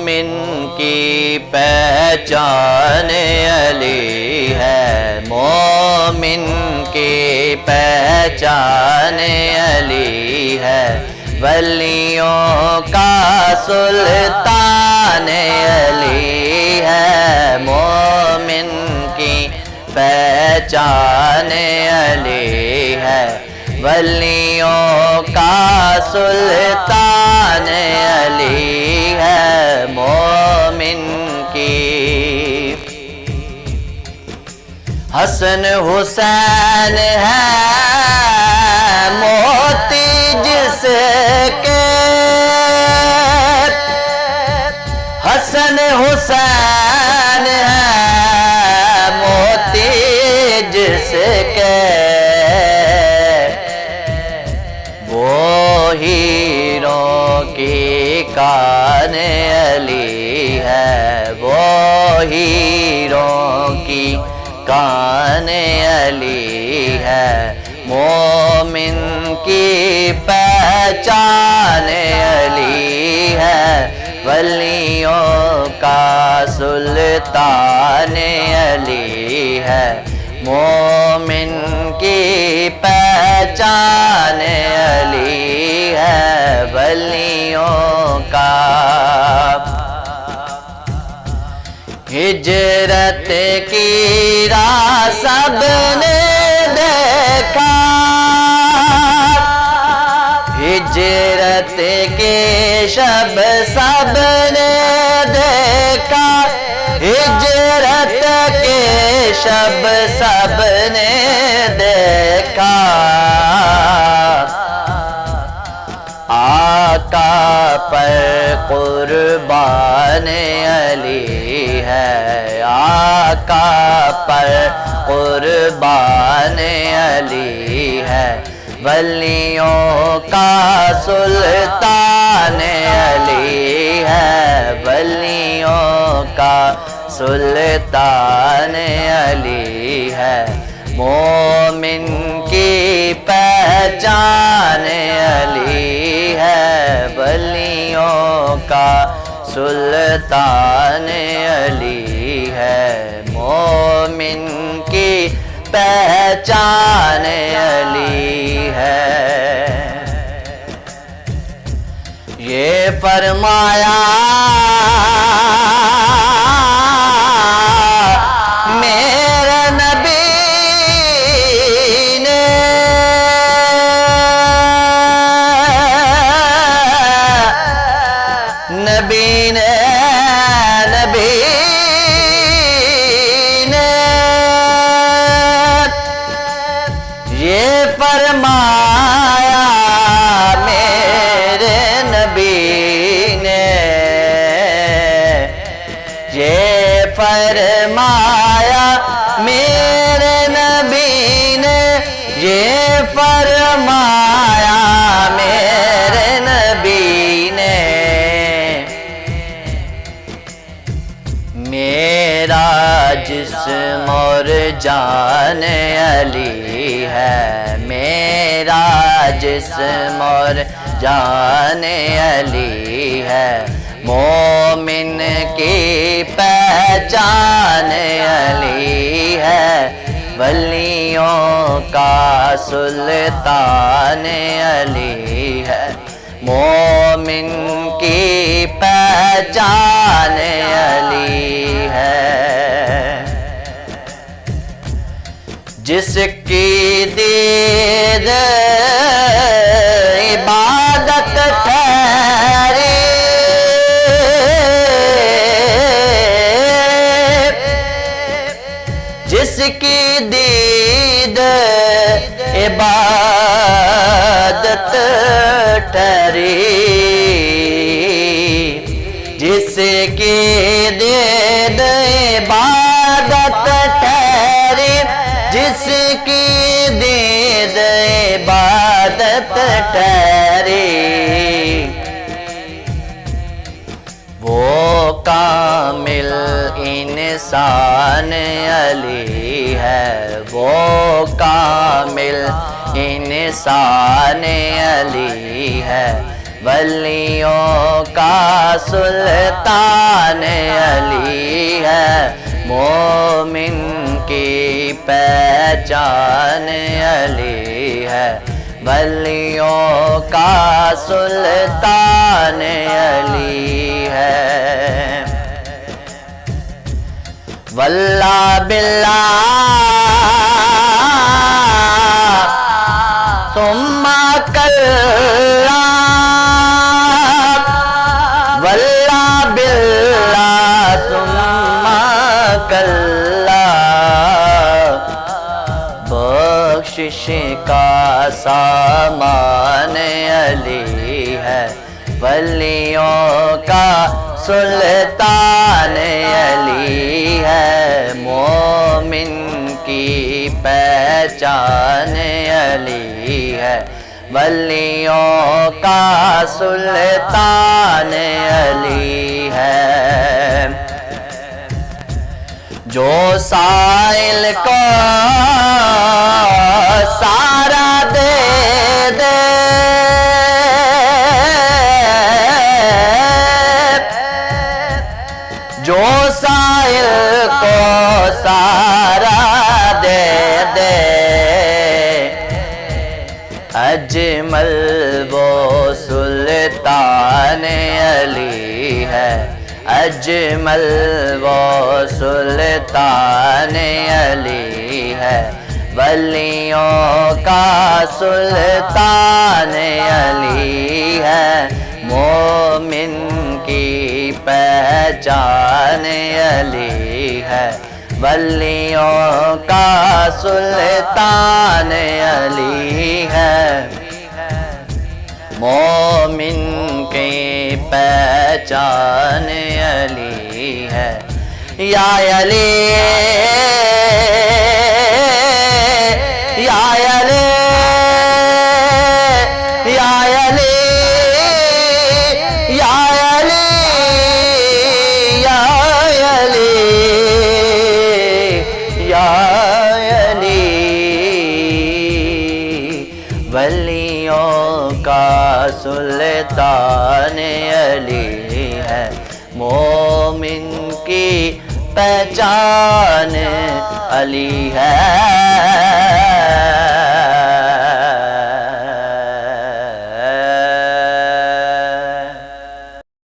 مومن کی پہچان علی ہے، مومن کی پہچان علی ہے، ولیوں کا سلطان علی ہے، مومن کی پہچان علی ہے، ولیوں کا سلطان علی ہے، مومن کی حسن حسین ہے موتی جس کے، حسن حسین ہے موتی جس کے، وہ ہیروں کی کان علی ہے، وہ ہیروں کی کان علی ہے، مومن کی پہچان علی ہے، ولیوں کا سلطان علی ہے، مومن کی پہچان علی ہے، ولیوں کا ہجرت کی راہ سب نے دیکھا، ہجرت کے شب سب نے دیکھا، ہجرت کے شب سب نے دیکھا، آقا پر قربان علی ہے، آقا پر قربان علی ہے، ولیوں کا سلطان علی ہے، ولیوں کا سلطان علی ہے، مومن کی پہچان علی ہے، ولیوں کا سلطان علی ہے، مومن کی پہچان علی ہے۔ یہ فرمایا میرے نبی نے، نبی نے، نبی نے یہ فرمایا میرے نبی نے، یہ فرمایا میرے نبی نے، یہ فرمایا میرے نبی نے، میرا جسم اور جان علی ہے، میرا جسم اور جان علی ہے، مومن کی پہچان علی ہے، ولیوں کا سلطان علی ہے، مومن کی پہچان علی ہے، جس کی دید عبادت ٹھہری، جس کی دید عبادت ٹھہری، جس کی دید عبادت ٹھہری، جس کی دید عبادت ٹھہری، وہ کامل انسان علی ہے، وہ کامل انسان علی ہے، ولیوں کا سلطان علی ہے، مومن کی پہچان علی ہے، ولیوں کا سلطان علی ہے۔ واللہ باللہ ثم کلّا، واللہ باللہ ثم کلّا، بخشش کا سامان علی ہے، ولیوں کا سلطان علی ہے، مومن کی پہچان علی ہے، ولیوں کا سلطان علی ہے۔ جو سائل کو سارا دے دے، جو سائل کو سارا دے دے، اجمل وہ سلطان علی ہے، اجمل وہ سلطان علی ہے، ولیوں کا سلطان علی ہے، مومن کی پہچان علی ہے، ولیوں کا سلطان علی ہے، مومن کی پہچان علی ہے۔ یا علی یا علی یا علی یا علی یا علی یا علی، ولیوں کا سلطان علی ہے، مومن کی پہچان علی ہے۔